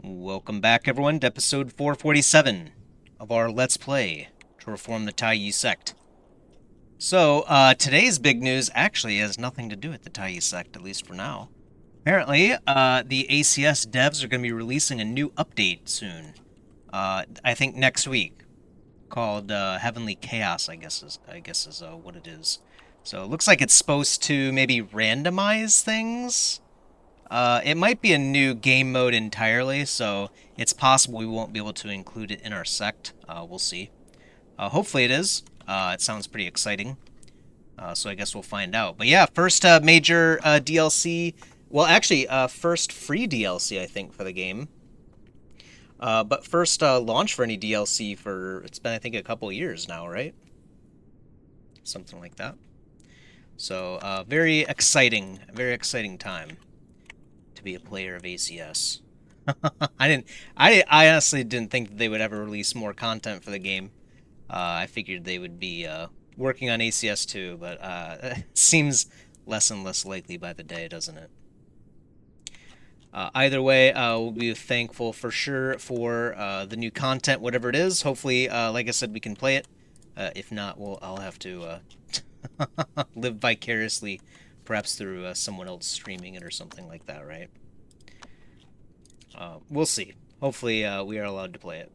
Welcome back, everyone, to episode 447 of our Let's Play to reform the Taiyi Sect. So, today's big news actually has nothing to do with the Taiyi Sect, at least for now. Apparently, the ACS devs are going to be releasing a new update soon. I think next week, called Heavenly Chaos, I guess is what it is. So it looks like it's supposed to maybe randomize things. It might be a new game mode entirely, so it's possible we won't be able to include it in our sect. We'll see. Hopefully it is. It sounds pretty exciting. So I guess we'll find out. But yeah, first major DLC. Well, actually, first free DLC, I think, for the game. But first launch for any DLC for, it's been, I think, a couple years now, right? Something like that. So, very exciting time to be a player of ACS. I honestly didn't think that they would ever release more content for the game. I figured they would be working on ACS too, but it seems less and less likely by the day, doesn't it? Either way, we'll be thankful for sure for the new content, whatever it is. Hopefully, like I said, we can play it. If not, I'll have to live vicariously, perhaps through someone else streaming it or something like that, right? We'll see. Hopefully, we are allowed to play it.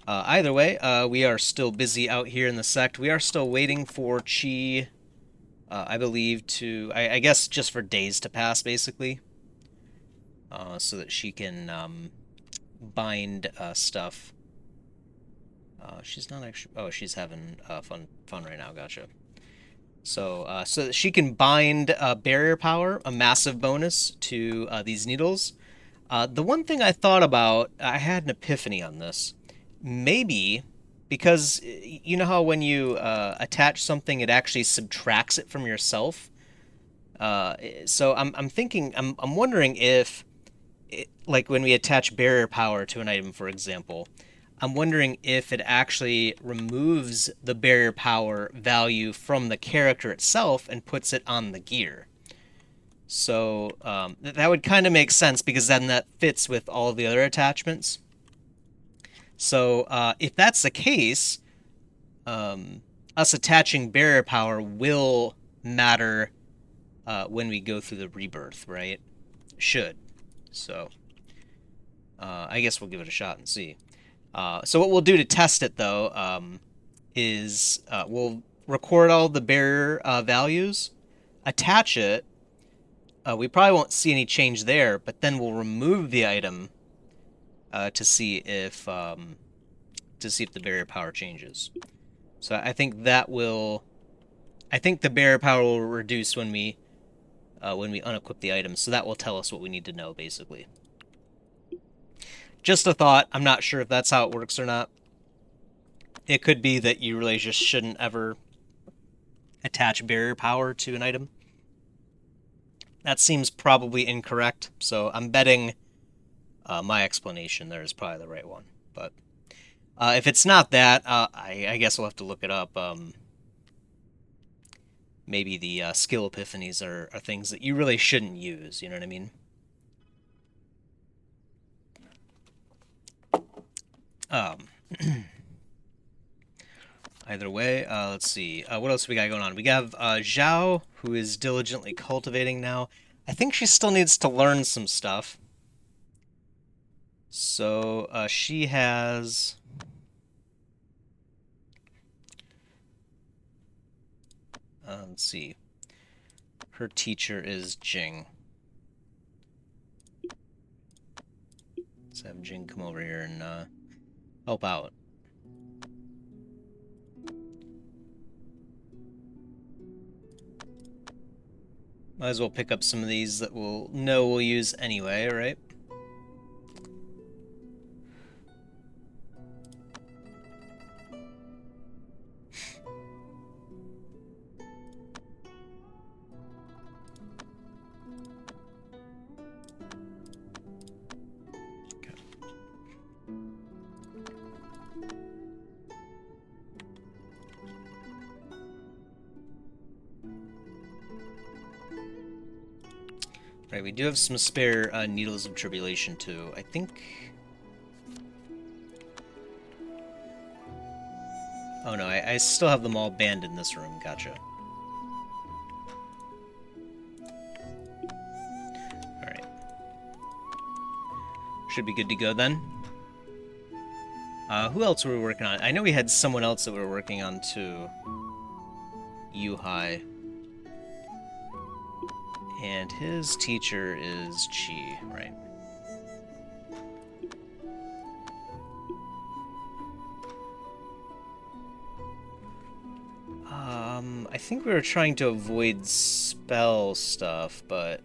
Either way, we are still busy out here in the sect. We are still waiting for Chi, I believe, I guess just for days to pass, basically. So that she can bind stuff. She's not actually... Oh, she's having fun right now, gotcha. So, so that she can bind barrier power, a massive bonus to these needles. The one thing I thought about, I had an epiphany on this. Maybe because you know how when you attach something, it actually subtracts it from yourself. So I'm thinking, I'm wondering if, like when we attach barrier power to an item, for example, I'm wondering if it actually removes the barrier power value from the character itself and puts it on the gear. So that would kind of make sense because then that fits with all of the other attachments. So if that's the case, us attaching barrier power will matter when we go through the rebirth, right? Should. So I guess we'll give it a shot and see. So what we'll do to test it, though, is we'll record all the barrier values, attach it. We probably won't see any change there, but then we'll remove the item to see if the barrier power changes. So I think that will. I think the barrier power will reduce when we unequip the item, so that will tell us what we need to know, basically. Just a thought. I'm not sure if that's how it works or not. It could be that you really just shouldn't ever attach barrier power to an item. That seems probably incorrect, so I'm betting my explanation there is probably the right one. But if it's not that, I guess we'll have to look it up. Maybe the skill epiphanies are things that you really shouldn't use, you know what I mean? Either way, let's see. What else we got going on? We have Xiao, who is diligently cultivating now. I think she still needs to learn some stuff. So she has... let's see. Her teacher is Jing. Let's have Jing come over here and help out. Might as well pick up some of these that we'll know we'll use anyway, right? Right, we do have some spare needles of tribulation too. I think. Oh no, I still have them all banned in this room. Gotcha. All right, should be good to go then. Who else were we working on? I know we had someone else that we were working on too. Yu Hai. And his teacher is Chi, right? I think we were trying to avoid spell stuff, but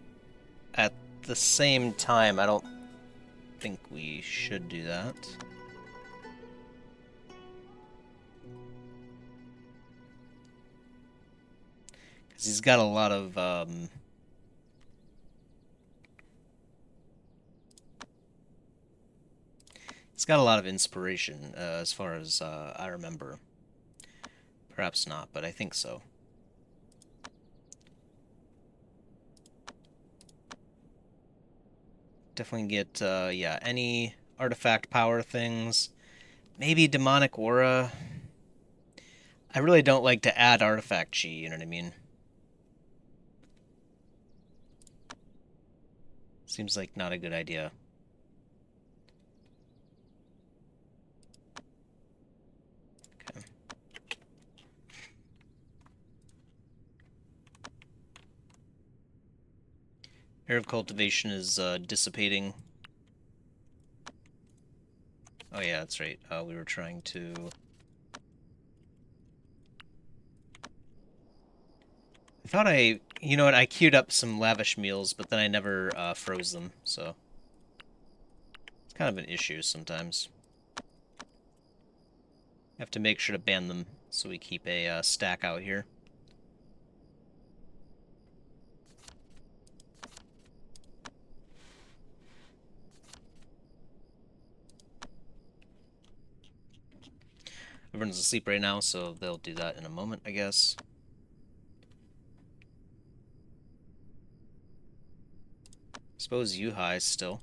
at the same time, I don't think we should do that. Because he's got a lot of, he's got a lot of inspiration, as far as I remember. Perhaps not, but I think so. Definitely get, yeah, any artifact power things. Maybe demonic aura. I really don't like to add artifact chi, you know what I mean? Seems like not a good idea. Okay. Air of Cultivation is dissipating. Oh yeah, that's right. We were trying to... I thought you know what, I queued up some lavish meals, but then I never froze them, so... It's kind of an issue sometimes. Have to make sure to ban them so we keep a stack out here. Everyone's asleep right now, so they'll do that in a moment, I guess. Suppose Yu Hai still.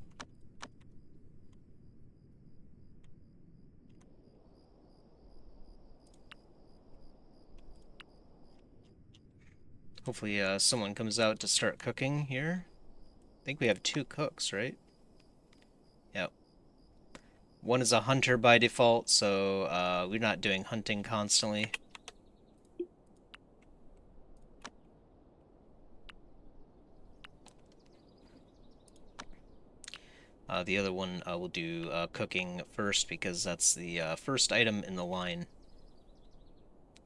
Hopefully someone comes out to start cooking here. I think we have 2 cooks, right? Yep. One is a hunter by default, so we're not doing hunting constantly. The other one will do cooking first because that's the first item in the line.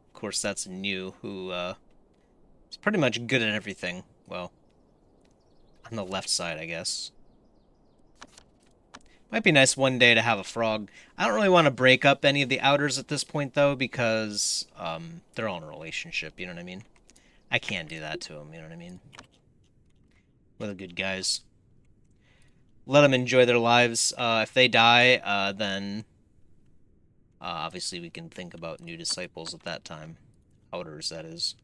Of course, that's New, who is pretty much good at everything. Well, on the left side, I guess. Might be nice one day to have a frog. I don't really want to break up any of the outers at this point, though, because they're all in a relationship, you know what I mean? I can't do that to them, you know what I mean? We're the good guys. Let them enjoy their lives. If they die, then obviously we can think about new disciples at that time. Outers, that is.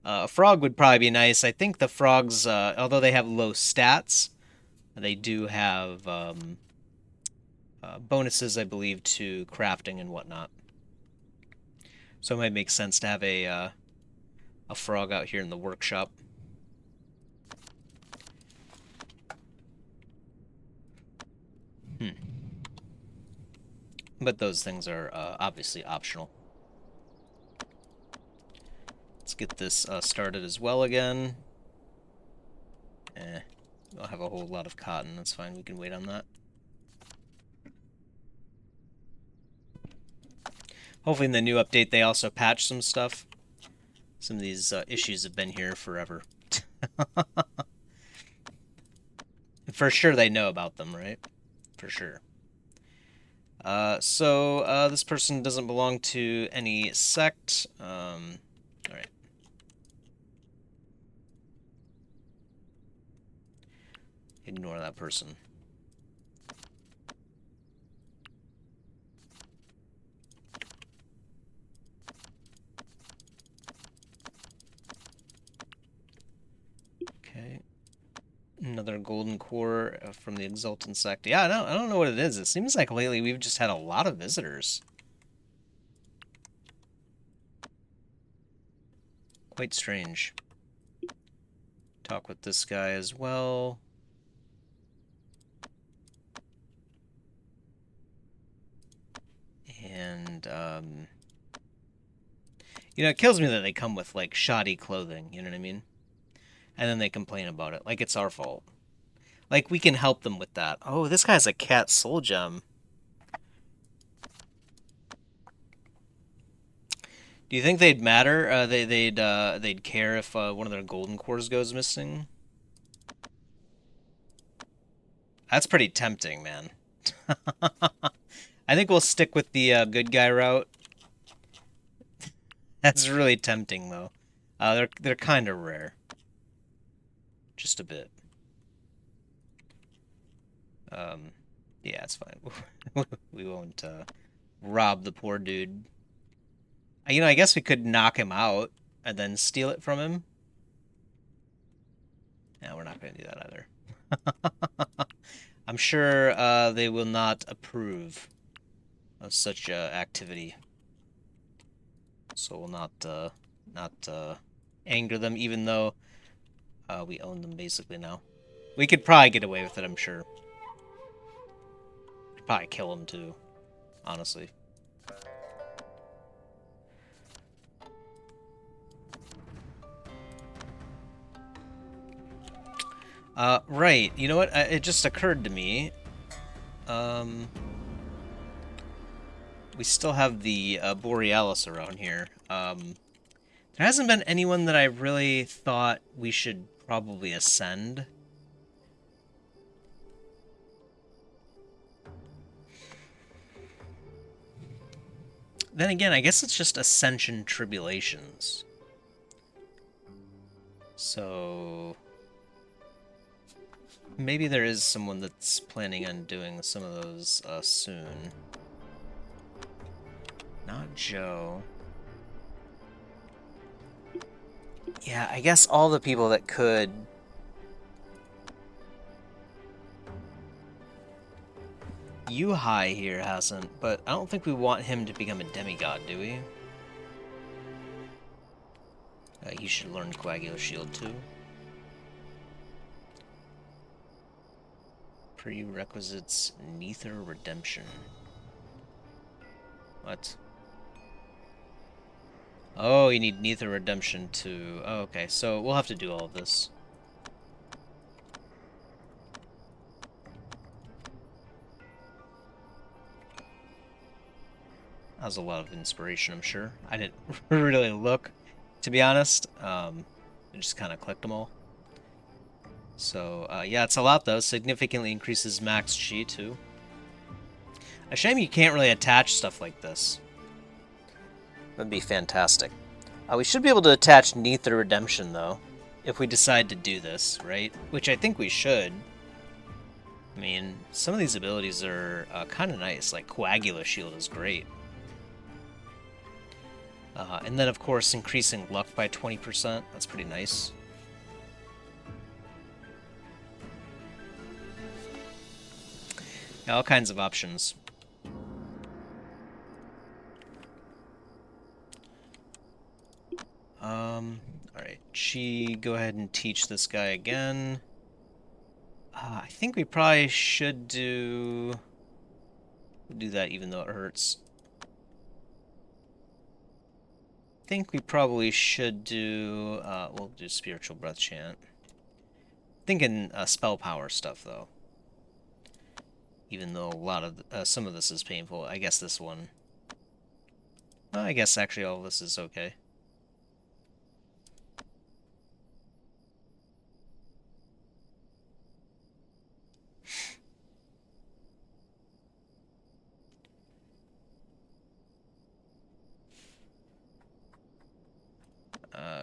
A frog would probably be nice. I think the frogs, although they have low stats, they do have bonuses, I believe, to crafting and whatnot. So it might make sense to have a frog out here in the workshop. But those things are obviously optional. Let's get this started as well again. We don't have a whole lot of cotton. That's fine. We can wait on that. Hopefully in the new update they also patch some stuff. Some of these issues have been here forever. For sure they know about them, right? For sure. So this person doesn't belong to any sect. Alright. Ignore that person. Okay. Another core from the Exultant Sect. Yeah, I don't know what it is. It seems like lately we've just had a lot of visitors. Quite strange. Talk with this guy as well. And, you know, it kills me that they come with, like, shoddy clothing, you know what I mean? And then they complain about it, like it's our fault. Like, we can help them with that. Oh, this guy's a cat soul gem. Do you think they'd matter? They'd care if one of their golden cores goes missing? That's pretty tempting, man. I think we'll stick with the good guy route. That's really tempting, though. They're kind of rare, just a bit. Um, yeah, it's fine. We won't rob the poor dude. You know, I guess we could knock him out and then steal it from him. No, we're not going to do that either. I'm sure they will not approve of such activity, so we'll not anger them, even though we own them basically now. We could probably get away with it, I'm sure. Could probably kill them too, honestly. Right. You know what? It just occurred to me. Um, we still have the Borealis around here. There hasn't been anyone that I really thought we should probably ascend. Then again, I guess it's just Ascension Tribulations. So maybe there is someone that's planning on doing some of those soon. Not Joe. Yeah, I guess all the people that could. Yu Hai here hasn't, but I don't think we want him to become a demigod, do we? He should learn Coagular Shield too. Prerequisites Neither Redemption. What? Oh, you need Neither Redemption too. Oh, okay, so we'll have to do all of this. That was a lot of inspiration, I'm sure. I didn't really look, to be honest. I just kind of clicked them all. So, yeah, it's a lot, though. Significantly increases max chi, too. A shame you can't really attach stuff like this. That'd be fantastic. We should be able to attach Neither Redemption, though, if we decide to do this, right? Which I think we should. I mean, some of these abilities are kind of nice. Like, Coagula Shield is great. And then, of course, increasing luck by 20%. That's pretty nice. Yeah, all kinds of options. Alright. Chi, go ahead and teach this guy again. I think we probably should do that even though it hurts. I think we probably should do, we'll do Spiritual Breath Chant. Thinking spell power stuff, though. Even though a lot of, some of this is painful. I guess this one. I guess actually all of this is okay.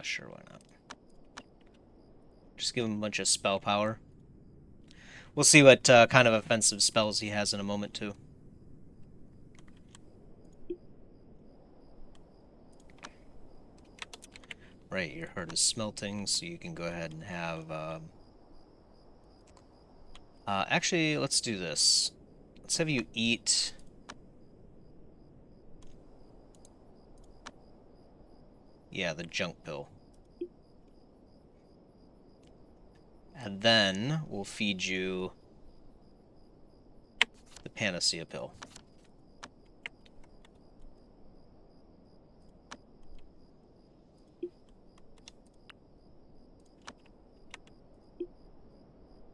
Sure, why not? Just give him a bunch of spell power. We'll see what kind of offensive spells he has in a moment, too. Right, your heart is smelting, so you can go ahead and have... Actually, let's do this. Let's have you eat... Yeah, the junk pill. And then we'll feed you the panacea pill.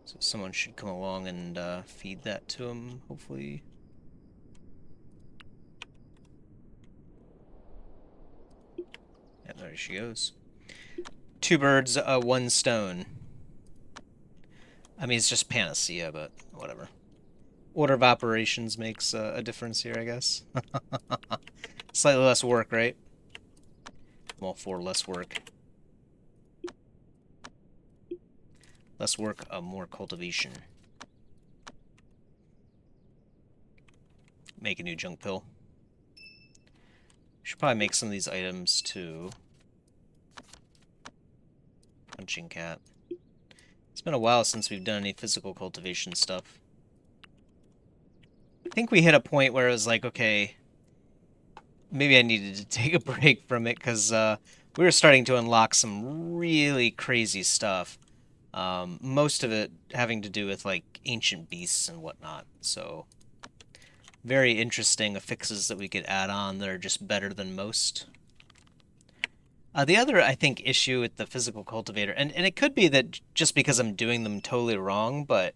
So someone should come along and feed that to him, hopefully. Yeah, there she goes. Two birds, one stone. I mean, it's just panacea, but whatever. Order of operations makes a difference here, I guess. Slightly less work, right? Well, for less work. Less work, more cultivation. Make a new junk pill. Should probably make some of these items too. Punching cat. It's been a while since we've done any physical cultivation stuff. I think we hit a point where it was like, okay, maybe I needed to take a break from it because we were starting to unlock some really crazy stuff. Most of it having to do with like ancient beasts and whatnot. So very interesting affixes that we could add on that are just better than most. The other, I think, issue with the physical cultivator, and it could be that just because I'm doing them totally wrong, but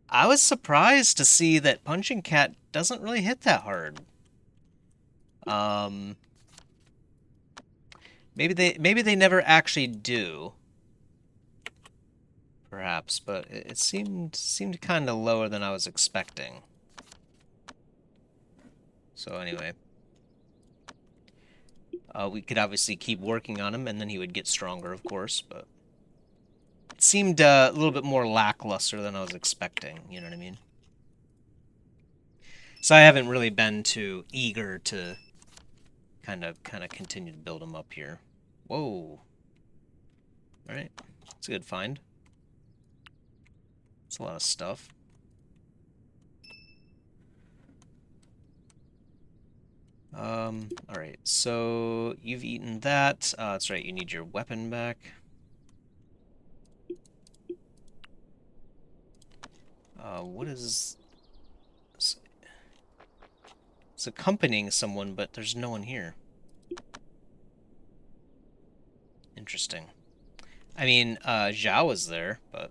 I was surprised to see that punching cat doesn't really hit that hard. Um, maybe they never actually do, perhaps, but it seemed kind of lower than I was expecting. So anyway, we could obviously keep working on him, and then he would get stronger, of course, but it seemed a little bit more lackluster than I was expecting, you know what I mean? So I haven't really been too eager to kind of continue to build him up here. Whoa. Alright, that's a good find. That's a lot of stuff. Alright, so you've eaten that. That's right, you need your weapon back. What is... It's accompanying someone, but there's no one here. Interesting. I mean, Xiao is there, but...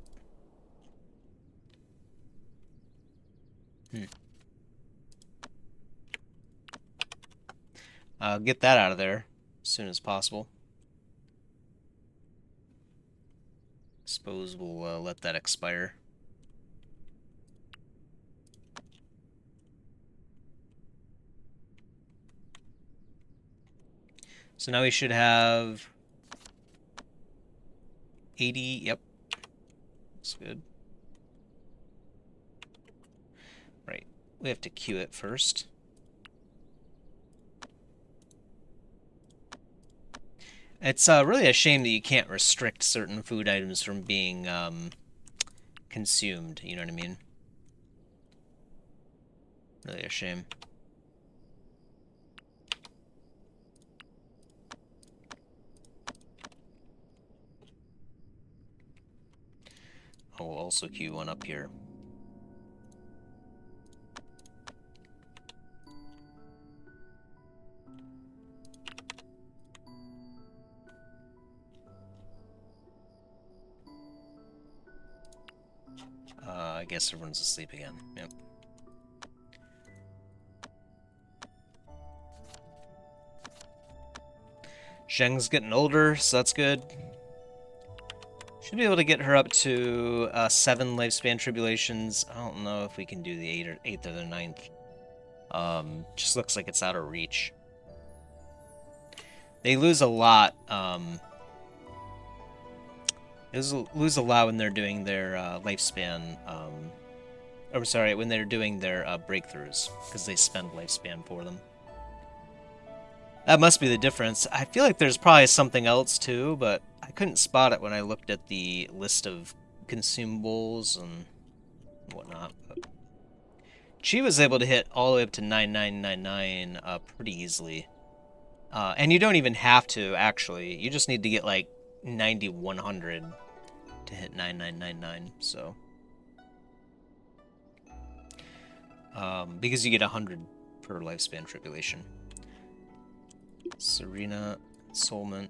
Get that out of there as soon as possible. Suppose we'll let that expire. So now we should have 80, yep. That's good. Right, we have to queue it first. It's really a shame that you can't restrict certain food items from being consumed, you know what I mean? Really a shame. We'll also queue one up here. I guess everyone's asleep again. Yep. Zheng's getting older, so that's good. Should be able to get her up to 7 lifespan tribulations. I don't know if we can do the 8th or the 9th. Just looks like it's out of reach. They lose a lot. They lose a lot when they're doing their lifespan. I'm sorry, when they're doing their breakthroughs, because they spend lifespan for them. That must be the difference. I feel like there's probably something else too, but I couldn't spot it when I looked at the list of consumables and and whatnot. But Chi was able to hit all the way up to 9999 pretty easily. And you don't even have to, actually. You just need to get like 9100 to hit 9999, so. Because you get 100 per lifespan tribulation. Serena, Soulment.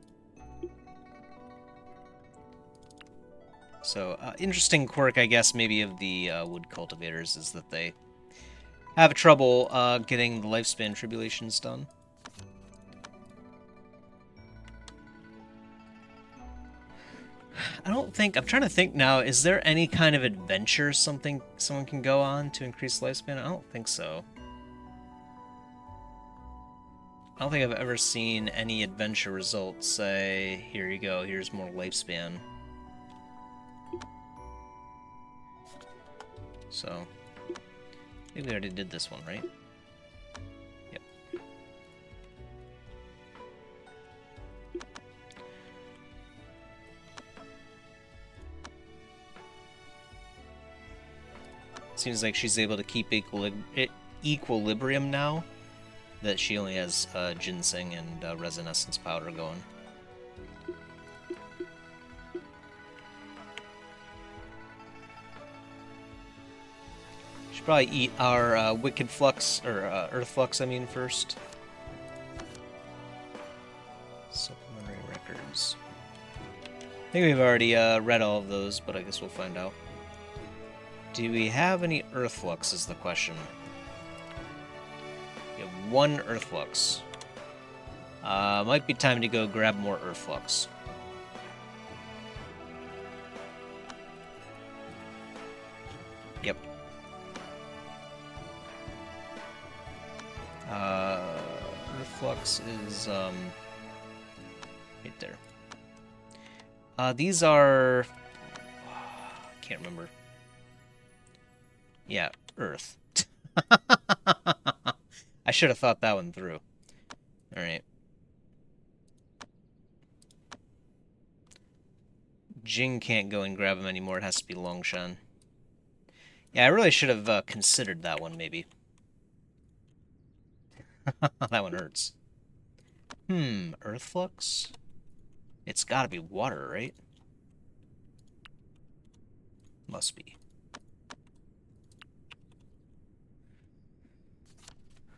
So, interesting quirk, I guess, maybe of the wood cultivators is that they have trouble getting the lifespan tribulations done. I don't think, I'm trying to think now, is there any kind of adventure something someone can go on to increase lifespan? I don't think so. I don't think I've ever seen any adventure results say, here you go, here's more lifespan. So, I think we already did this one, right? Yep. Seems like she's able to keep equilibrium now that she only has ginseng and resin essence powder going. Should probably eat our wicked flux, or earth flux, I mean, first. Supplementary records. I think we've already read all of those, but I guess we'll find out. Do we have any earth flux is the question. We have one earth flux. Might be time to go grab more earth flux. Yep. Earth flux is right there. These are can't remember. Yeah, Earth. I should have thought that one through. Alright. Jing can't go and grab him anymore. It has to be Longshan. Yeah, I really should have considered that one, maybe. That one hurts. Earth flux? It's gotta be water, right? Must be.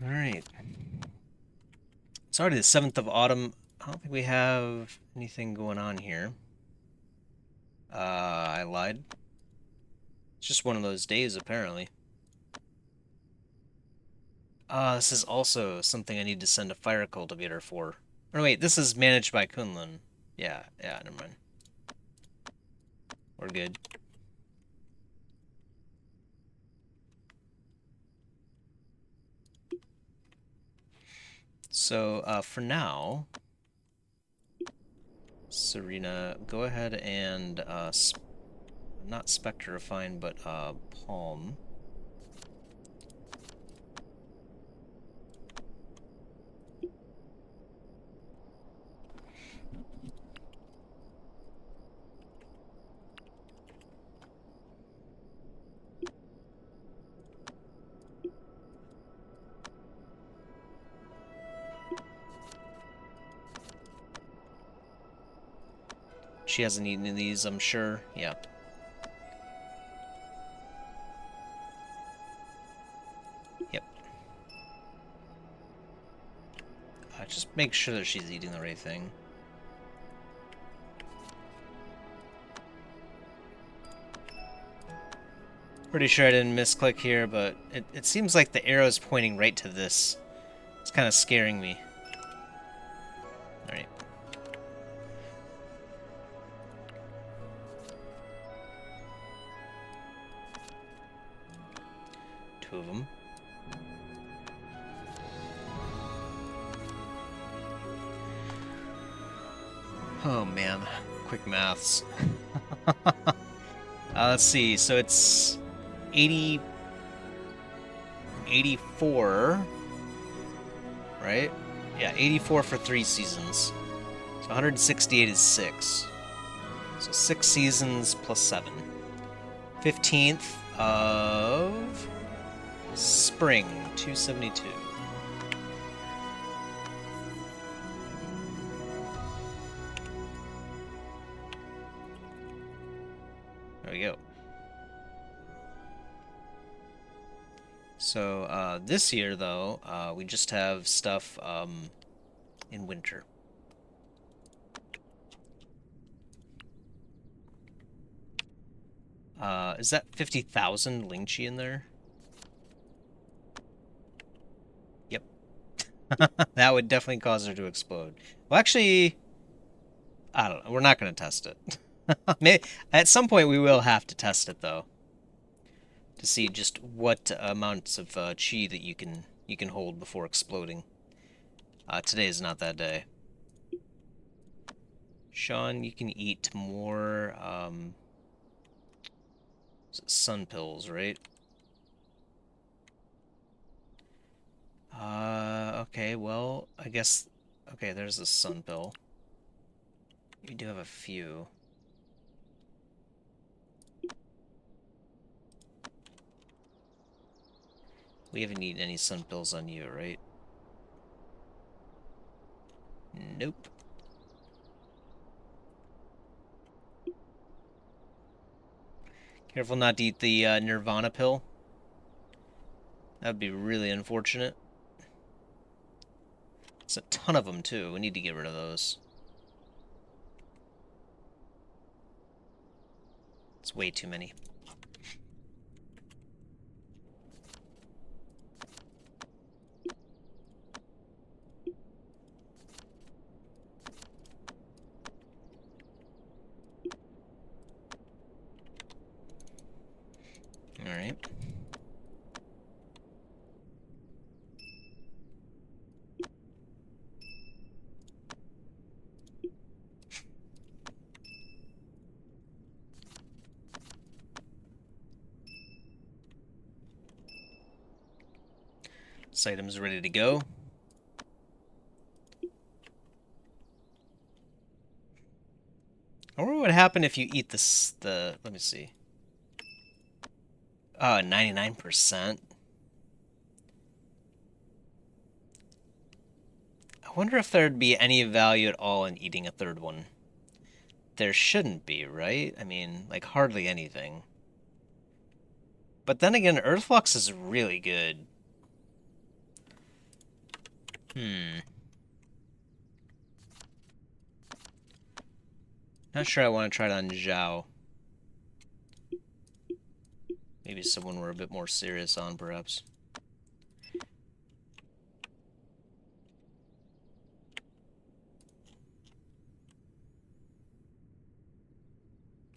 Alright. It's already the 7th of autumn. I don't think we have anything going on here. I lied. It's just one of those days, apparently. This is also something I need to send a fire cultivator for. Or wait, this is managed by Kunlun. Yeah, never mind. We're good. So, for now, Serena, go ahead and, not Spectre Refine, but, Palm. She hasn't eaten any of these, I'm sure. Yeah. Yep. Just make sure that she's eating the right thing. Pretty sure I didn't misclick here, but it seems like the arrow is pointing right to this. It's kind of scaring me. Alright. Two of them. Oh man, quick maths. Let's see, so it's 84, right? Yeah, 84 for 3 seasons. So 168 is 6. So 6 seasons plus 7. 15th of spring 272. There we go. So this year, though, we just have stuff in winter. Is that 50,000 Lingchi in there? Yep. That would definitely cause her to explode. Well, actually, I don't know. We're not going to test it. Maybe, at some point, we will have to test it, though, to see just what amounts of chi that you can hold before exploding. Today is not that day. Sean, you can eat more sun pills, right? Okay, well, I guess... Okay, there's the sun pill. You do have a few. We haven't eaten any sun pills on you, right? Nope. Careful not to eat the Nirvana pill. That would be really unfortunate. There's a ton of them, too. We need to get rid of those. It's way too many. Alright. This item's ready to go. I wonder what would happen if you eat this, let me see. 99%. I wonder if there'd be any value at all in eating a third one. There shouldn't be, right? I mean, like, hardly anything. But then again, Earthflux is really good. Not sure I want to try it on Xiao. Maybe someone we're a bit more serious on, perhaps.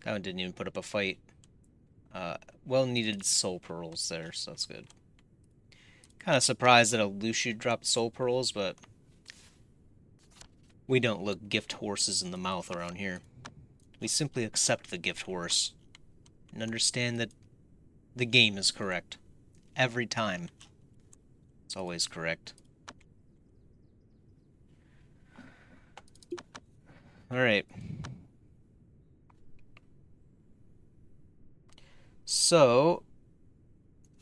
That one didn't even put up a fight. Well-needed soul pearls there, so that's good. Kind of surprised that a Lushu dropped soul pearls, but we don't look gift horses in the mouth around here. We simply accept the gift horse and understand that the game is correct. Every time. It's always correct. Alright. So,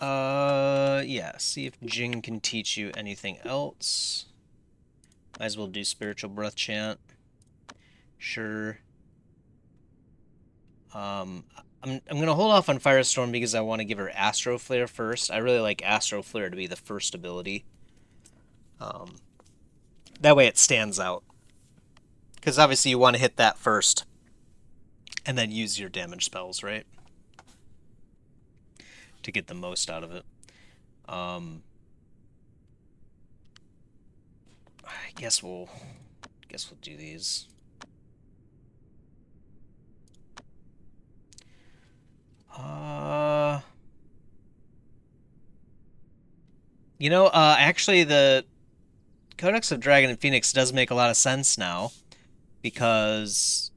yeah, see if Jing can teach you anything else. Might as well do spiritual breath chant. Sure. I'm gonna hold off on Firestorm because I want to give her Astro Flare first. I really like Astro Flare to be the first ability. That way it stands out. Because obviously you want to hit that first. And then use your damage spells, right? To get the most out of it. I guess we'll do these. Actually the Codex of Dragon and Phoenix does make a lot of sense now because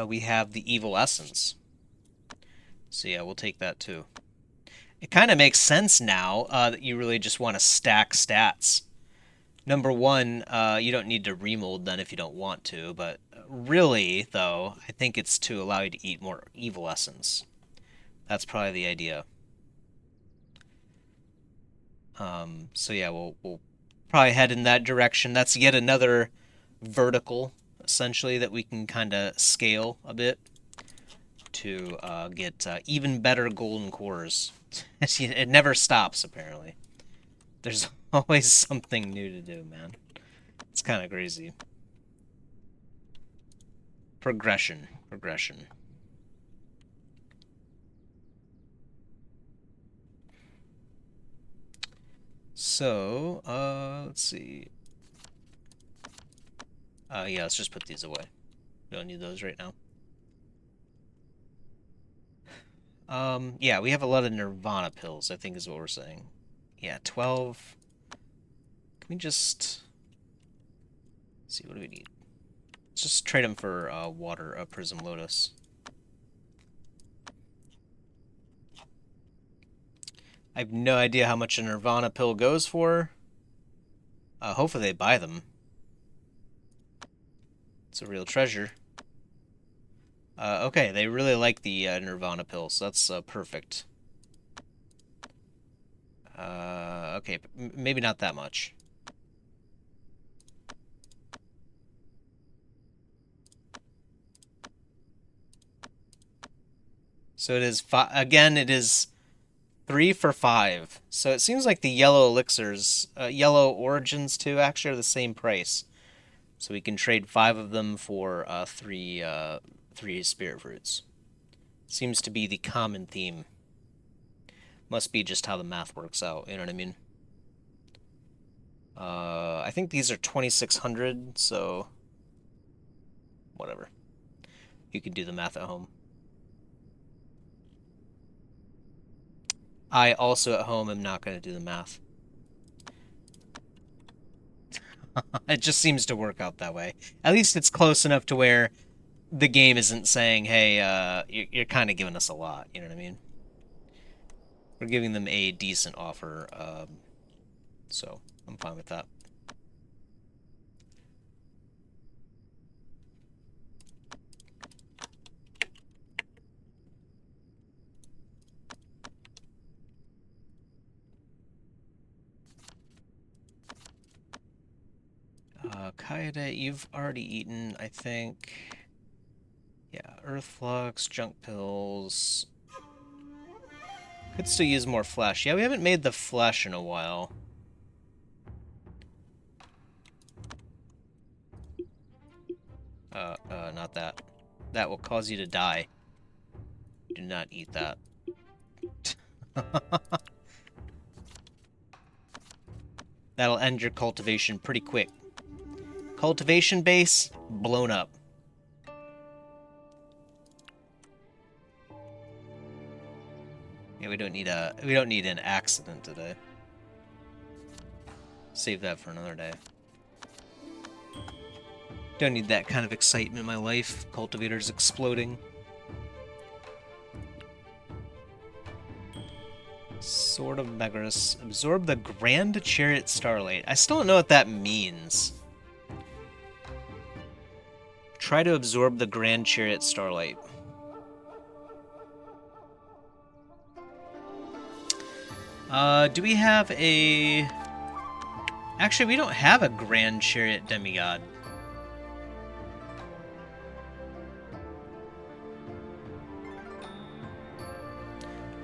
we have the evil essence. So yeah, we'll take that too. It kind of makes sense now that you really just want to stack stats. Number one, you don't need to remold then if you don't want to, but really, though, I think it's to allow you to eat more evil essence. That's probably the idea. So yeah, we'll probably head in that direction. That's yet another vertical, essentially, that we can kind of scale a bit to get even better golden cores. It never stops, apparently. There's always something new to do, man. It's kind of crazy. Progression, progression. So, let's see. Yeah, let's just put these away. We don't need those right now. Yeah, we have a lot of Nirvana pills, I think is what we're saying. Yeah, 12. Can we just see what do we need? Let's just trade them for water, Prism Lotus. I have no idea how much a Nirvana pill goes for. Hopefully they buy them. It's a real treasure. Okay, they really like the Nirvana pill, so that's perfect. Okay, maybe not that much. So it is again. It is 3 for 5. So it seems like the yellow elixirs, yellow origins too, actually are the same price. So we can trade 5 of them for three spirit fruits. Seems to be the common theme. Must be just how the math works out. You know what I mean? I think these are 2,600. So whatever. You can do the math at home. I also at home am not going to do the math. It just seems to work out that way. At least it's close enough to where the game isn't saying, "Hey, you're kind of giving us a lot." You know what I mean? We're giving them a decent offer, so I'm fine with that. Kaede, you've already eaten, I think. Yeah, Earth Flux, Junk Pills. Could still use more flesh. Yeah, we haven't made the flesh in a while. Not that. That will cause you to die. Do not eat that. That'll end your cultivation pretty quick. Cultivation base, blown up. Yeah, we don't need an accident today. Save that for another day. Don't need that kind of excitement in my life. Cultivators exploding. Sword of Megaris. Absorb the Grand Chariot Starlight. I still don't know what that means. Try to absorb the Grand Chariot Starlight. Do we have a... Actually, we don't have a Grand Chariot Demigod.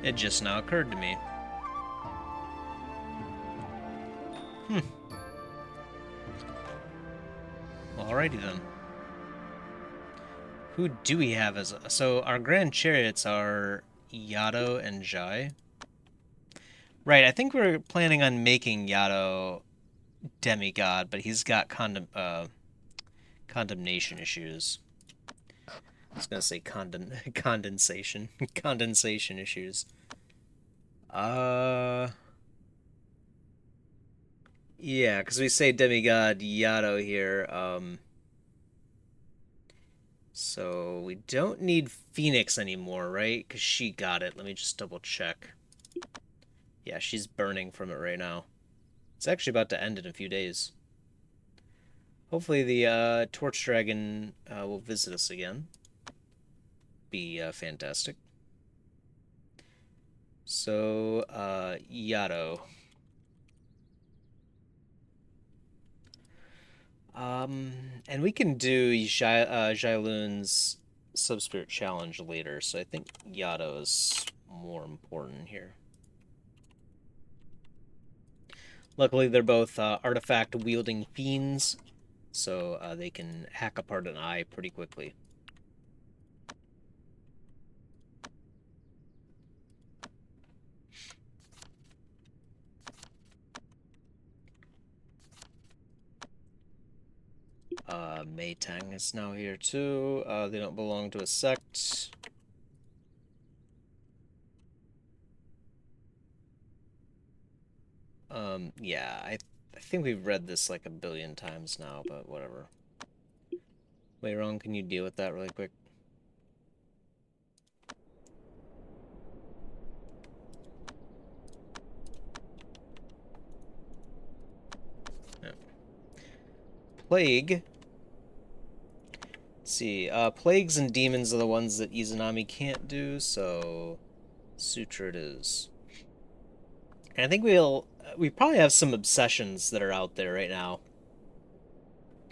It just now occurred to me. Alrighty then. Who do we have as... So our Grand Chariots are Yato and Jai. Right, I think we're planning on making Yato demigod, but he's got condemnation issues. I was gonna say condensation. Condensation issues. Uh... Yeah, because we say demigod Yato here, so we don't need Phoenix anymore, right? Because she got it. Let me just double check. Yeah, she's burning from it right now. It's actually about to end in a few days. Hopefully the Torch Dragon will visit us again. Be fantastic. So, Yato. And we can do Jailun's Subspirit Challenge later, so I think Yato is more important here. Luckily, they're both artifact-wielding fiends, so they can hack apart an eye pretty quickly. Mei Tang is now here too. They don't belong to a sect. Yeah, I think we've read this like a billion times now, but whatever. Wait, Ron, can you deal with that really quick? Yeah. Plague. Let's see, plagues and demons are the ones that Izanami can't do, so Sutra it is. And I think we probably have some obsessions that are out there right now.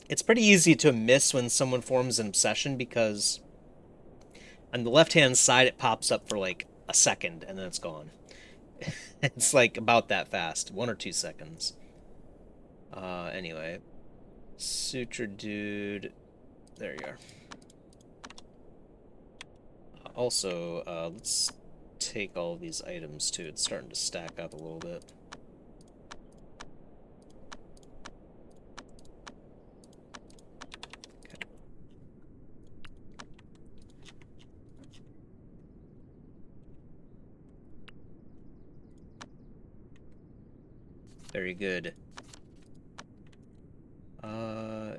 It's pretty easy to miss when someone forms an obsession because on the left-hand side it pops up for like a second and then it's gone. It's like about that fast, 1 or 2 seconds. Anyway, Sutra dude, there you are. Also, let's take all these items too. It's starting to stack up a little bit. Okay. Very good.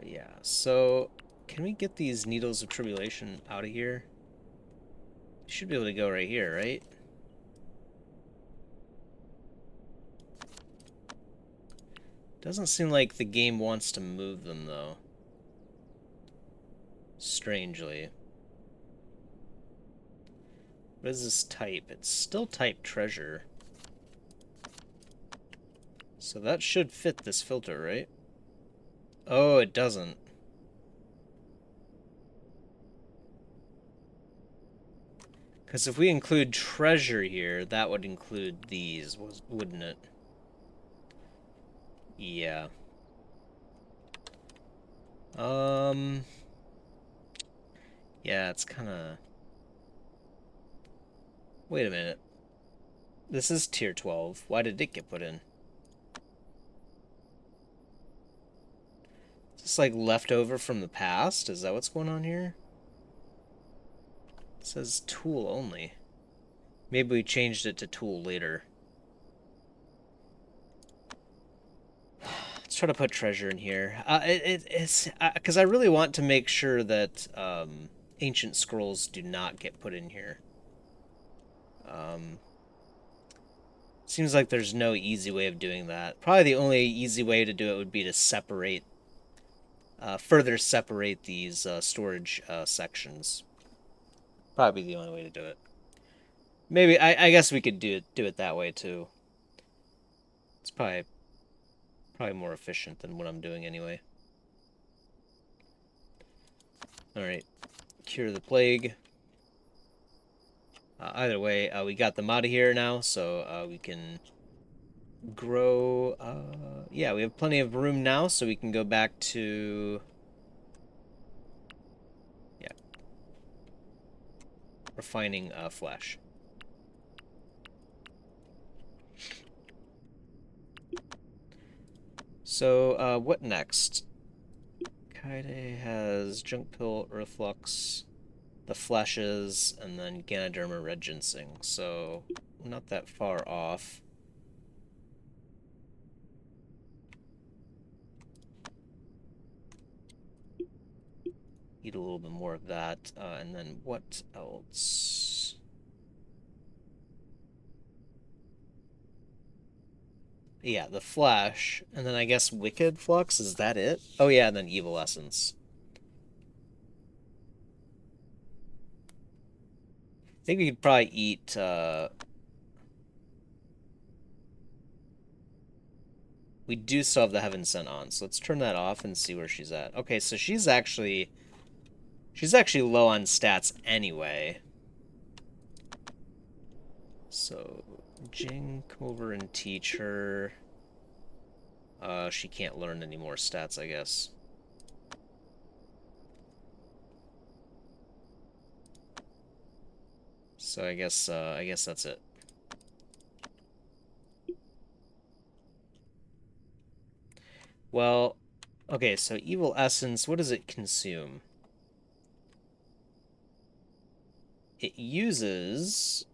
Yeah. So, can we get these needles of tribulation out of here? Should be able to go right here, right? Doesn't seem like the game wants to move them, though. Strangely. What is this type? It's still type treasure. So that should fit this filter, right? Oh, it doesn't. Because if we include treasure here, that would include these, wouldn't it? Yeah. Um... Yeah, it's kind of... Wait a minute. This is tier 12. Why did it get put in? Is this like leftover from the past? Is that what's going on here? It says tool only. Maybe we changed it to tool later. Let's try to put treasure in here. It's because I really want to make sure that ancient scrolls do not get put in here. Um, Seems like there's no easy way of doing that. Probably the only easy way to do it would be to separate, further separate these storage sections. Probably the only way to do it. Maybe I guess we could do it that way too. It's probably more efficient than what I'm doing anyway. All right, cure the plague. Either way, we got them out of here now, so we can grow. Yeah, we have plenty of room now, so we can go back to. Yeah, refining flesh. So, what next? Kaide has Junk Pill, Earthlux, the Fleshes, and then Ganoderma Red Ginseng. So, not that far off. Eat a little bit more of that. And then what else? Yeah, the Flesh. And then I guess Wicked Flux, is that it? Oh yeah, and then Evil Essence. I think we could probably eat We do still have the Heaven Sent on, so let's turn that off and see where she's at. Okay, so she's actually low on stats anyway. So Jing, come over and teach her. She can't learn any more stats, I guess. So I guess that's it. Well, okay, so Evil Essence, what does it consume? It uses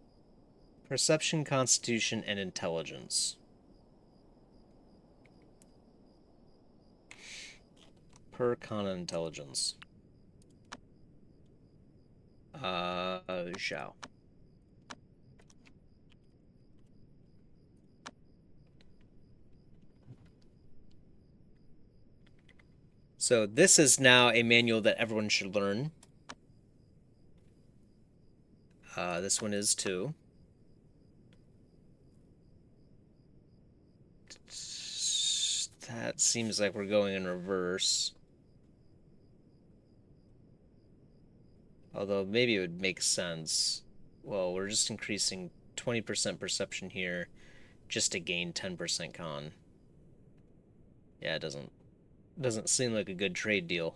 Perception, Constitution, and Intelligence. Per con intelligence. Xiao. So this is now a manual that everyone should learn. This one is too. That seems like we're going in reverse. Although maybe it would make sense. Well, we're just increasing 20% perception here just to gain 10% con. Yeah, it doesn't seem like a good trade deal.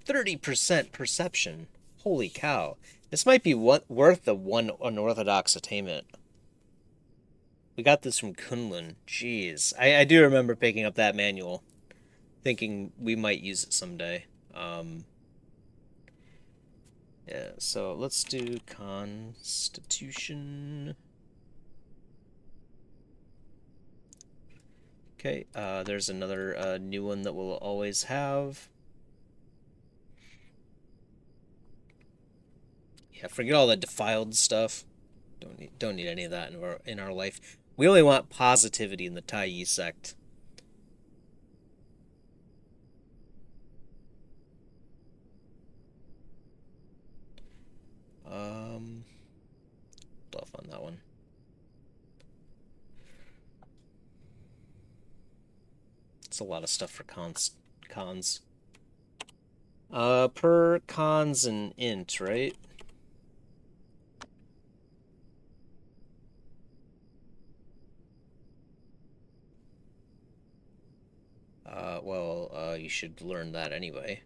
30% perception. Holy cow. This might be worth the one unorthodox attainment. We got this from Kunlun. Jeez. I do remember picking up that manual, thinking we might use it someday. Yeah, so let's do Constitution. Okay, there's another new one that we'll always have. Yeah, forget all the defiled stuff. Don't need any of that in our life. We only want positivity in the Taiyi sect. Off on that one. It's a lot of stuff for cons. Per cons and int, right? Well, you should learn that anyway.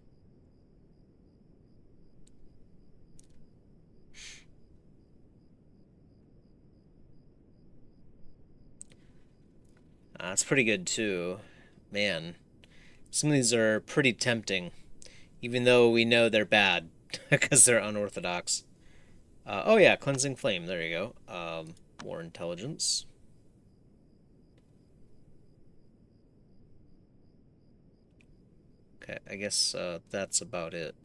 That's pretty good too. Man, some of these are pretty tempting, even though we know they're bad because they're unorthodox. Oh yeah, cleansing flame. There you go. More intelligence. Okay, I guess that's about it.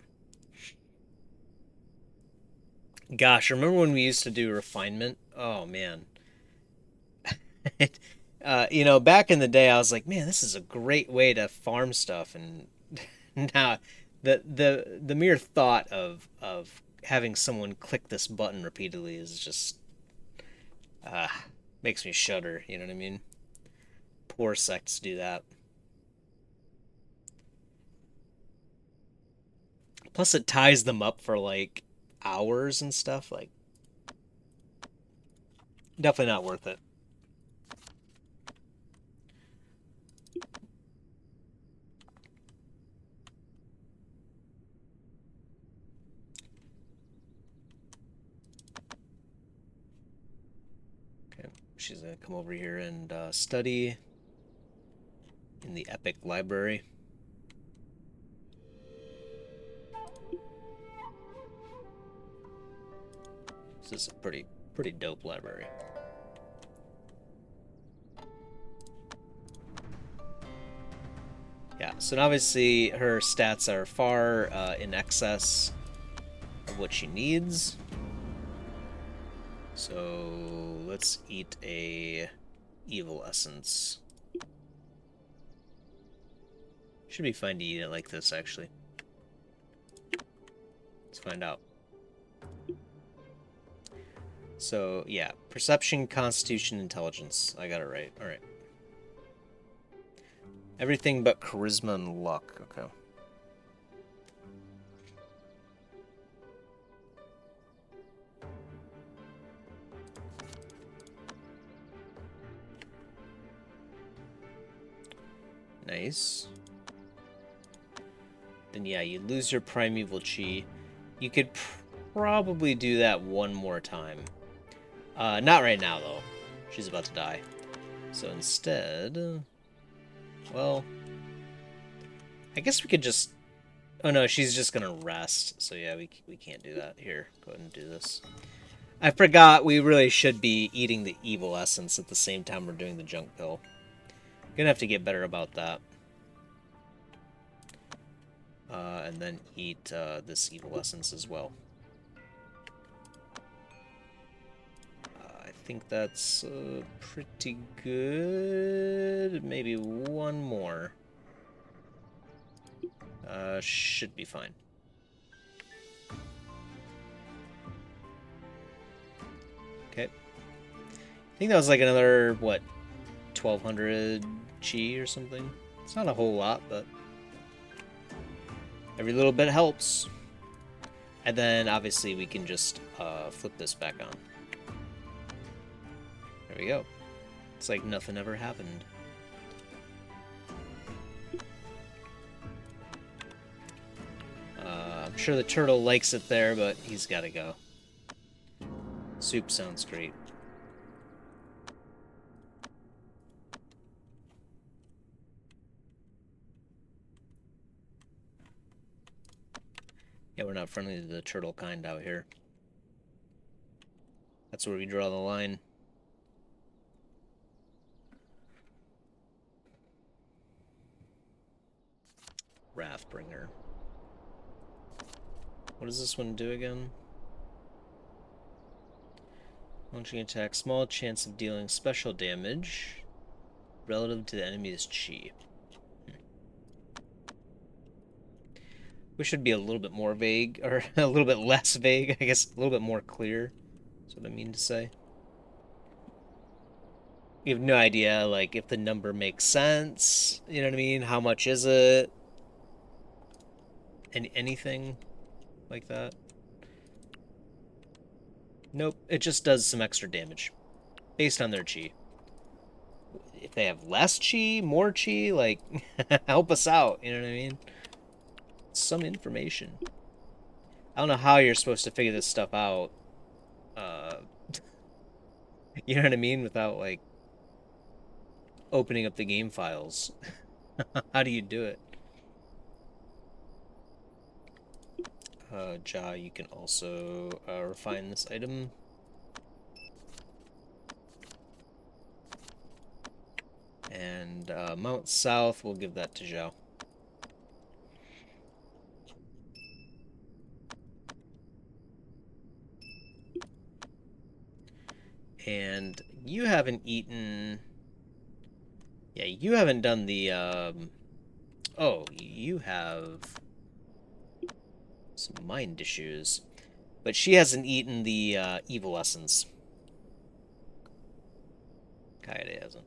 Gosh, remember when we used to do refinement? Oh man. Back in the day, I was like, man, this is a great way to farm stuff, and now the mere thought of having someone click this button repeatedly is just uh, makes me shudder. You know what I mean? Poor sects do that. Plus, it ties them up for like hours and stuff. Like, definitely not worth it. Okay, she's gonna come over here and study in the Epic Library. This is a pretty dope library. Yeah, so obviously her stats are far in excess of what she needs. So let's eat a evil essence. Should be fine to eat it like this, actually. Let's find out. So, yeah, perception, constitution, intelligence. I got it right. All right. Everything but charisma and luck. Okay. Nice. Then yeah, you lose your primeval chi. You could probably do that one more time. Not right now though. She's about to die. So instead, well, I guess we could just. Oh no, she's just gonna rest. So yeah, we can't do that. Here, go ahead and do this. I forgot we really should be eating the evil essence at the same time we're doing the junk pill. Gonna have to get better about that. And then eat this evil essence as well. I think that's pretty good. Maybe one more. Should be fine. Okay. I think that was like another, what, 1200 chi or something? It's not a whole lot, but every little bit helps. And then obviously we can just flip this back on. There we go. It's like nothing ever happened. I'm sure the turtle likes it there, but he's got to go. Soup sounds great. Yeah, we're not friendly to the turtle kind out here. That's where we draw the line. Wrathbringer. What does this one do again? Launching attack, small chance of dealing special damage relative to the enemy's chi. We should be a little bit more vague, or a little bit less vague, I guess, a little bit more clear. That's what I mean to say. You have no idea, like, if the number makes sense. You know what I mean? How much is it? Anything like that? Nope, it just does some extra damage based on their chi. If they have less chi, more chi, like, help us out. You know what I mean? Some information. I don't know how you're supposed to figure this stuff out. Uh, you know what I mean? Without, like, opening up the game files. How do you do it? Ja, you can also refine this item. And Mount South, we'll give that to Zhao. And you haven't eaten... Yeah, you haven't done the... Oh, you have some mind issues. But she hasn't eaten the evil essence. Kaede hasn't.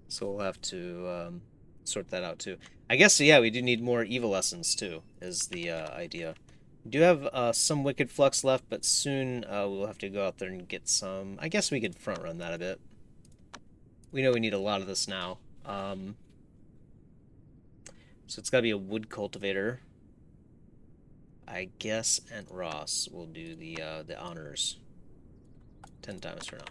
So we'll have to sort that out too. I guess, yeah, we do need more evil essence too, is the idea. We do have some Wicked Flux left, but soon we'll have to go out there and get some. I guess we could front run that a bit. We know we need a lot of this now. So it's got to be a wood cultivator. I guess Aunt Ross will do the honors 10 times for now.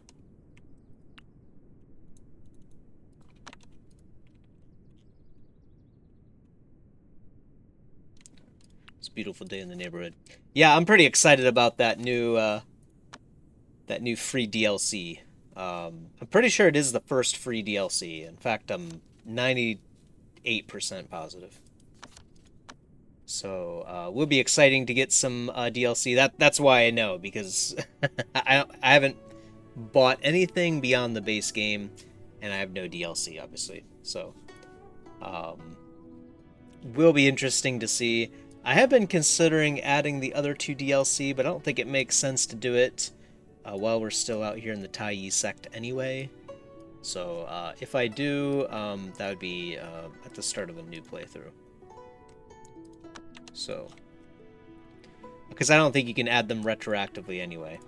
It's a beautiful day in the neighborhood. Yeah, I'm pretty excited about that new free DLC. I'm pretty sure it is the first free DLC. In fact, I'm 98% positive. So will be exciting to get some DLC. That's why I know, because I haven't bought anything beyond the base game, and I have no DLC, obviously. So will be interesting to see. I have been considering adding the other two DLC, but I don't think it makes sense to do it while we're still out here in the Taiyi sect anyway. So if I do, that would be at the start of a new playthrough. So, because I don't think you can add them retroactively anyway.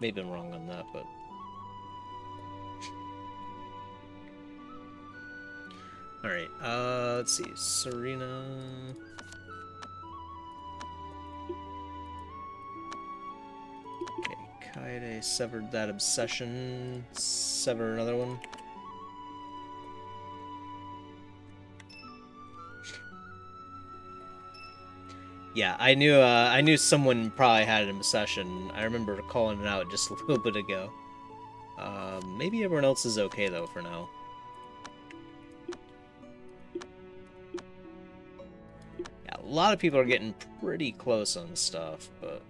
Maybe I'm wrong on that, but... Alright, let's see. Serena... Okay, Kaede severed that obsession. Sever another one. Yeah, I knew someone probably had an obsession. I remember calling it out just a little bit ago. Maybe everyone else is okay though for now. Yeah, a lot of people are getting pretty close on stuff, but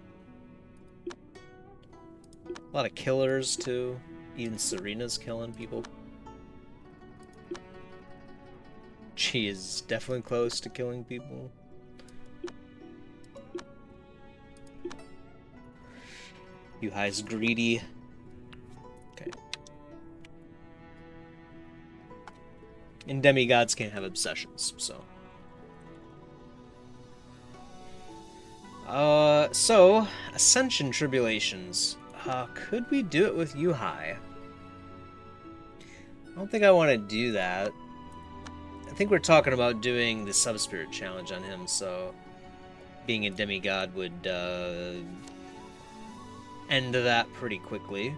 a lot of killers too. Even Serena's killing people. She is definitely close to killing people. Yu Hai's greedy. Okay. And demigods can't have obsessions, so. So, Ascension Tribulations. Could we do it with Yu Hai? I don't think I want to do that. I think we're talking about doing the Subspirit Challenge on him, so being a demigod would end that pretty quickly.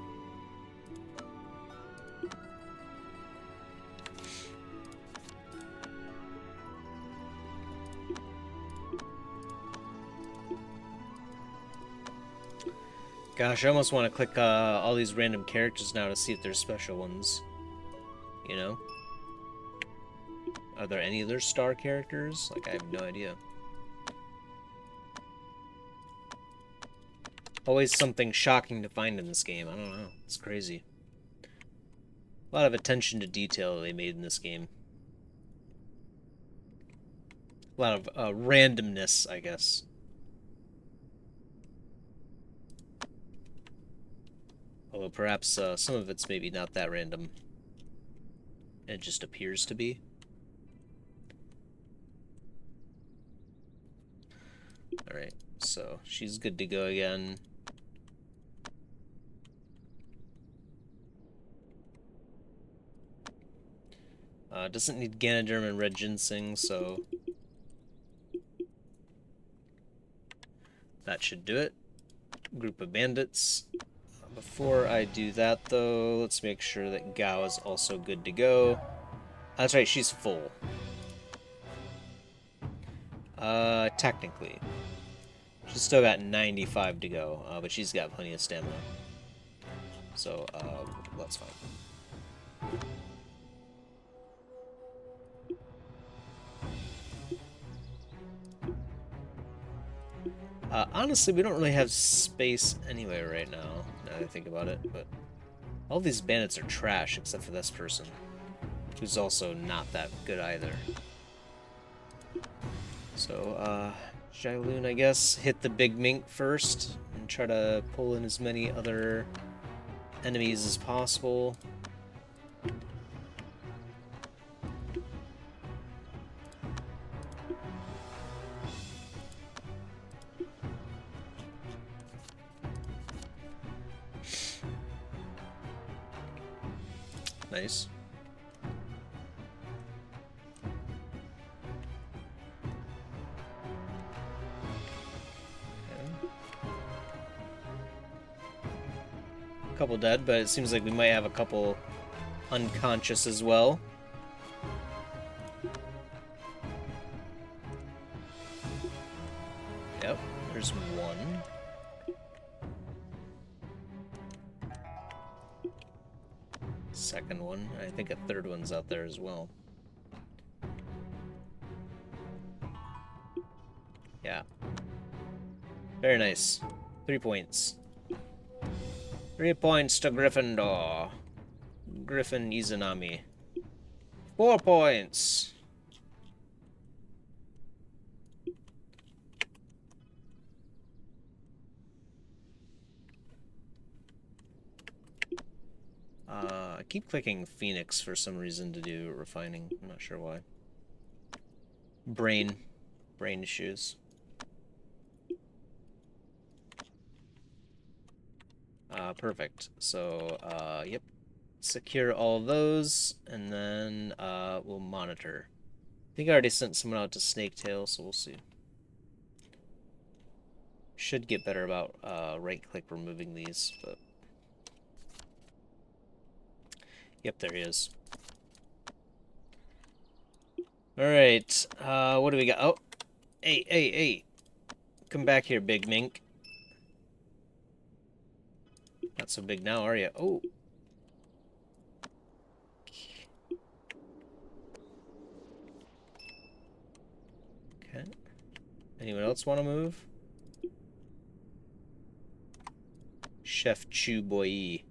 Gosh, I almost want to click all these random characters now to see if there's special ones. You know? Are there any other star characters? Like, I have no idea. Always something shocking to find in this game. I don't know. It's crazy. A lot of attention to detail they made in this game. A lot of randomness, I guess. Although perhaps some of it's maybe not that random. It just appears to be. Alright, so she's good to go again. Doesn't need Ganoderm and Red Ginseng, so that should do it. Group of bandits. Before I do that, though, let's make sure that Gao is also good to go. That's right, she's full. Technically. She's still got 95 to go, but she's got plenty of stamina. So, that's fine. Honestly, we don't really have space anyway right now that I think about it, but all these bandits are trash except for this person, who's also not that good either. So, Jailoon, I guess, hit the big mink first and try to pull in as many other enemies as possible. Nice. A couple dead, but it seems like we might have a couple unconscious as well. Yep, there's one. Second one. I think a third one's out there as well. Yeah. Very nice. 3 points. 3 points to Gryffindor. Griffin Izanami. 4 points. keep clicking Phoenix for some reason to do refining. I'm not sure why. Brain. Brain issues. Perfect. So, yep. Secure all those, and then we'll monitor. I think I already sent someone out to Snaketail, so we'll see. Should get better about right-click removing these, but... Yep, there he is. Alright, what do we got? Oh! Hey, hey, hey! Come back here, big mink. Not so big now, are you? Oh! Okay. Anyone else want to move? Chef Chu Boy.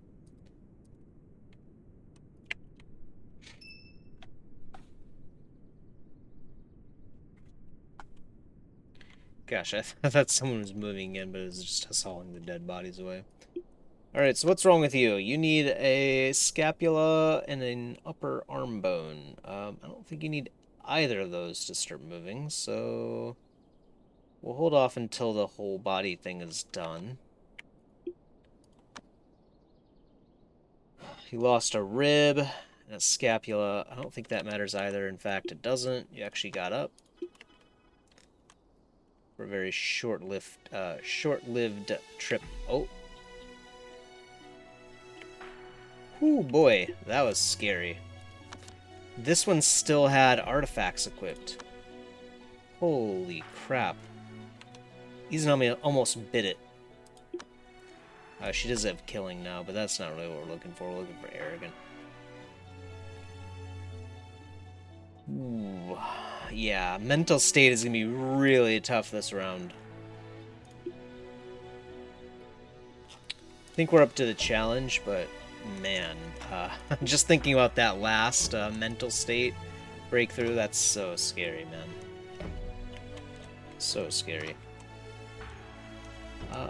Gosh, I thought someone was moving in, but it was just us hauling the dead bodies away. Alright, so what's wrong with you? You need a scapula and an upper arm bone. I don't think you need either of those to start moving, so... We'll hold off until the whole body thing is done. You lost a rib and a scapula. I don't think that matters either. In fact, it doesn't. You actually got up. For a very short-lived trip. Oh. Whoo, boy. That was scary. This one still had artifacts equipped. Holy crap. Izanami almost bit it. She does have killing now, but that's not really what we're looking for. We're looking for arrogant. Ooh. Yeah, mental state is going to be really tough this round. I think we're up to the challenge, but man, just thinking about that last mental state breakthrough, that's so scary, man. So scary.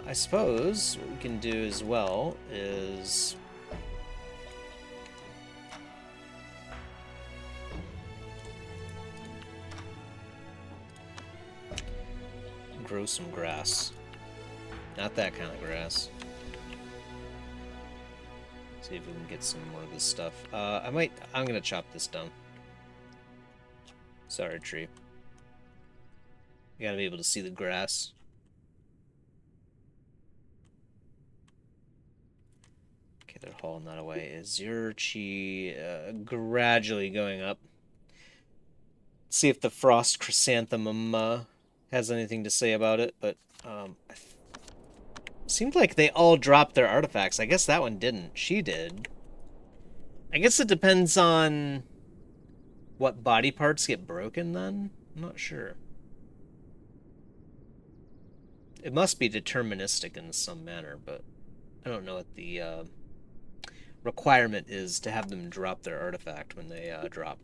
I suppose what we can do as well is... grow some grass. Not that kind of grass. See if we can get some more of this stuff. I'm gonna chop this down. Sorry, tree. You gotta be able to see the grass. Okay, they're hauling that away. Is your chi gradually going up? Let's see if the frost chrysanthemum has anything to say about it, but seemed like they all dropped their artifacts. I guess that one didn't. She did. I guess it depends on what body parts get broken then? I'm not sure. It must be deterministic in some manner, but I don't know what the requirement is to have them drop their artifact when they drop.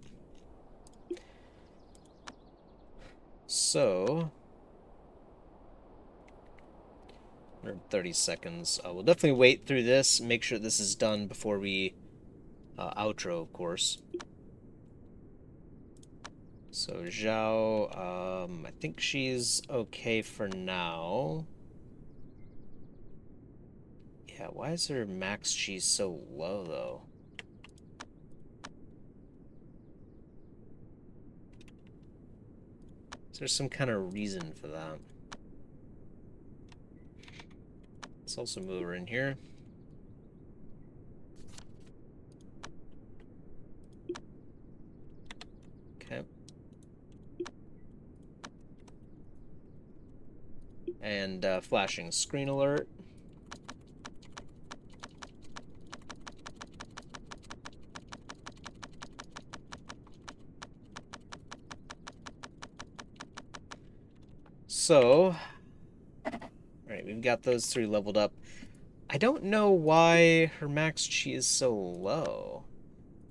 So, 130 seconds. We'll definitely wait through this, make sure this is done before we outro, of course. So Xiao, I think she's okay for now. Yeah, why is her max cheese so low, though? Is there some kind of reason for that? Let's also move her in here. Okay. And flashing screen alert. So, alright, we've got those three leveled up. I don't know why her max chi is so low.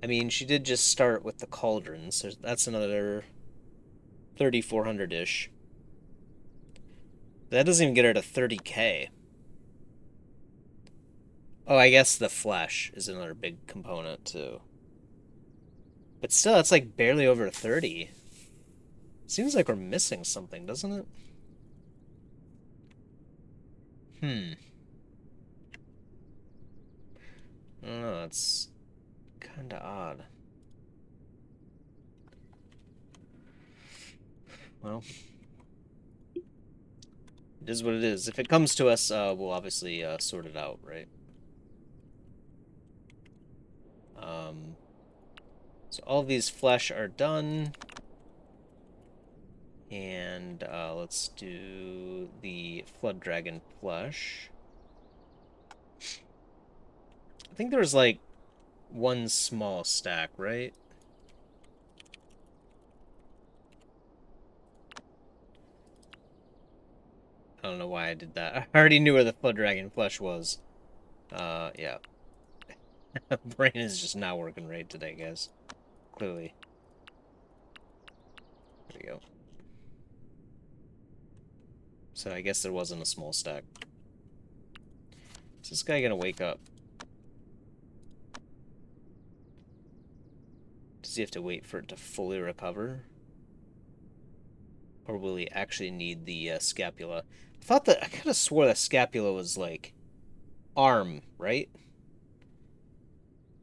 I mean, she did just start with the cauldrons, so that's another 3,400-ish. That doesn't even get her to 30k. Oh, I guess the flesh is another big component too. But still, it's like barely over 30. Seems like we're missing something, doesn't it? Hmm. I don't know. It's kind of odd. Well, it is what it is. If it comes to us, we'll obviously sort it out, right? Um, so all these flesh are done. And let's do the Flood Dragon flesh. I think there was like one small stack, right? I don't know why I did that. I already knew where the Flood Dragon flesh was. Yeah. Brain is just not working right today, guys. Clearly. There we go. So I guess there wasn't a small stack. Is this guy gonna wake up? Does he have to wait for it to fully recover? Or will he actually need the scapula? I could have swore that scapula was like arm, right?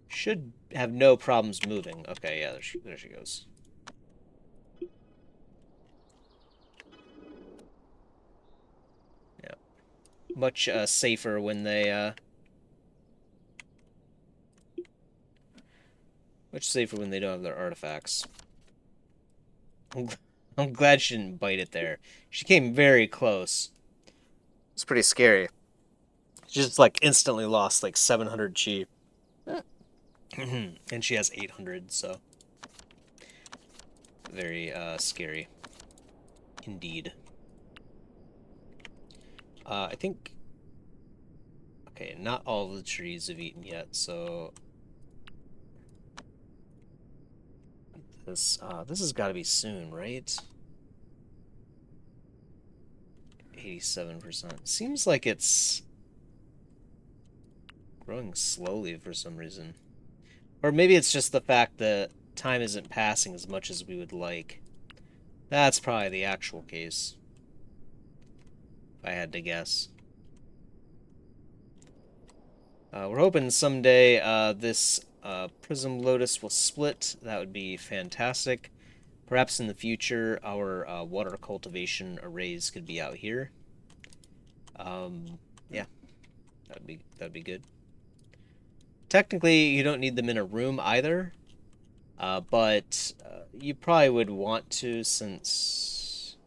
Should have no problems moving. Okay, yeah, there she goes. Yeah, much safer when they much safer when they don't have their artifacts. I'm glad she didn't bite it there. She came very close. It's pretty scary. She just like instantly lost like 700 chi, and she has 800, so very scary indeed. I think okay, not all the trees have eaten yet, so this has got to be soon, right? 87%. Seems like it's growing slowly for some reason. Or maybe it's just the fact that time isn't passing as much as we would like. That's probably the actual case, if I had to guess. We're hoping someday this Prism Lotus will split. That would be fantastic. Perhaps in the future, our water cultivation arrays could be out here. Yeah, that'd be good. Technically, you don't need them in a room either, but you probably would want to since...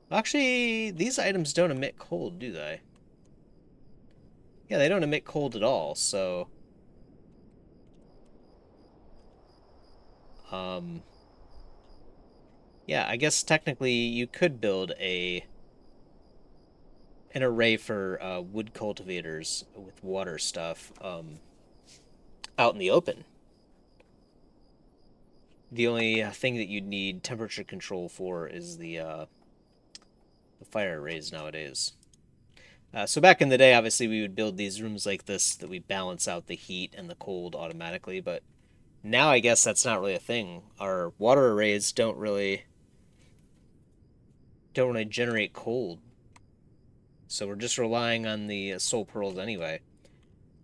Actually, these items don't emit cold, do they? Yeah, they don't emit cold at all, so... Um, yeah, I guess technically you could build an array for wood cultivators with water stuff out in the open. The only thing that you'd need temperature control for is the fire arrays nowadays. So back in the day, obviously, we would build these rooms like this that we balance out the heat and the cold automatically. But now, I guess that's not really a thing. Our water arrays don't really generate cold, so we're just relying on the soul pearls anyway.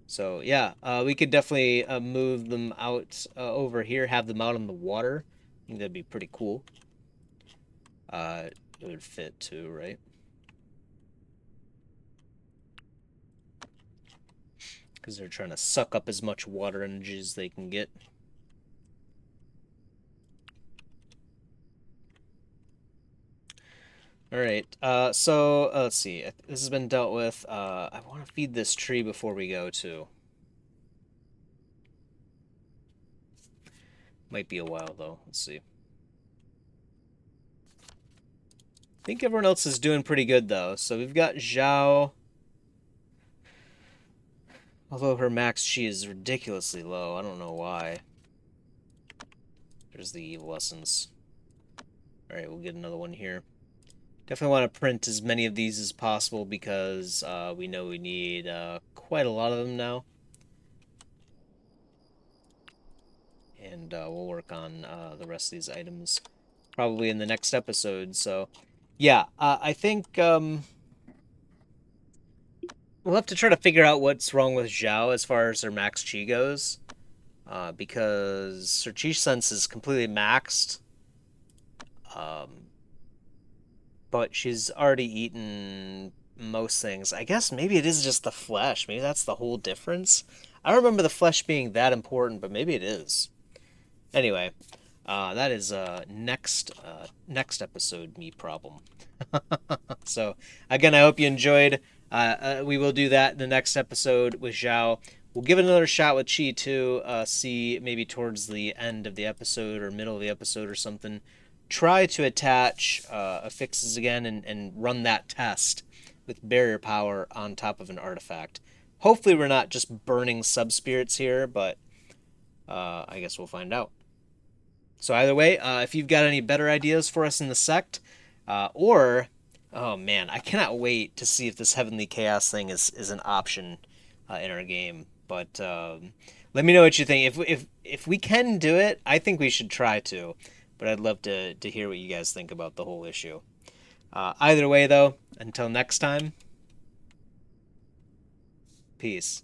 So yeah, we could definitely move them out over here, have them out in the water. I think that'd be pretty cool. It would fit too, right? Because they're trying to suck up as much water energy as they can get. All right. So let's see. This has been dealt with. I want to feed this tree before we go too. Might be a while though. Let's see. I think everyone else is doing pretty good though. So we've got Xiao, although her max chi is ridiculously low. I don't know why. There's the evil essence. All right, we'll get another one here. Definitely want to print as many of these as possible because we know we need quite a lot of them now. and we'll work on the rest of these items probably in the next episode. So, yeah, I think we'll have to try to figure out what's wrong with Xiao as far as her max chi goes, because her chi sense is completely maxed, um, but she's already eaten most things. I guess maybe it is just the flesh. Maybe that's the whole difference. I don't remember the flesh being that important, but maybe it is. Anyway, that is next episode me problem. So again, I hope you enjoyed. We will do that in the next episode with Zhao. We'll give it another shot with Chi too. See maybe towards the end of the episode or middle of the episode or something. Try to attach affixes again and run that test with barrier power on top of an artifact. Hopefully, we're not just burning sub spirits here, but I guess we'll find out. So either way, if you've got any better ideas for us in the sect, or oh man, I cannot wait to see if this heavenly chaos thing is an option in our game. But let me know what you think. If we can do it, I think we should try to. But I'd love to hear what you guys think about the whole issue. Either way, though, until next time, peace.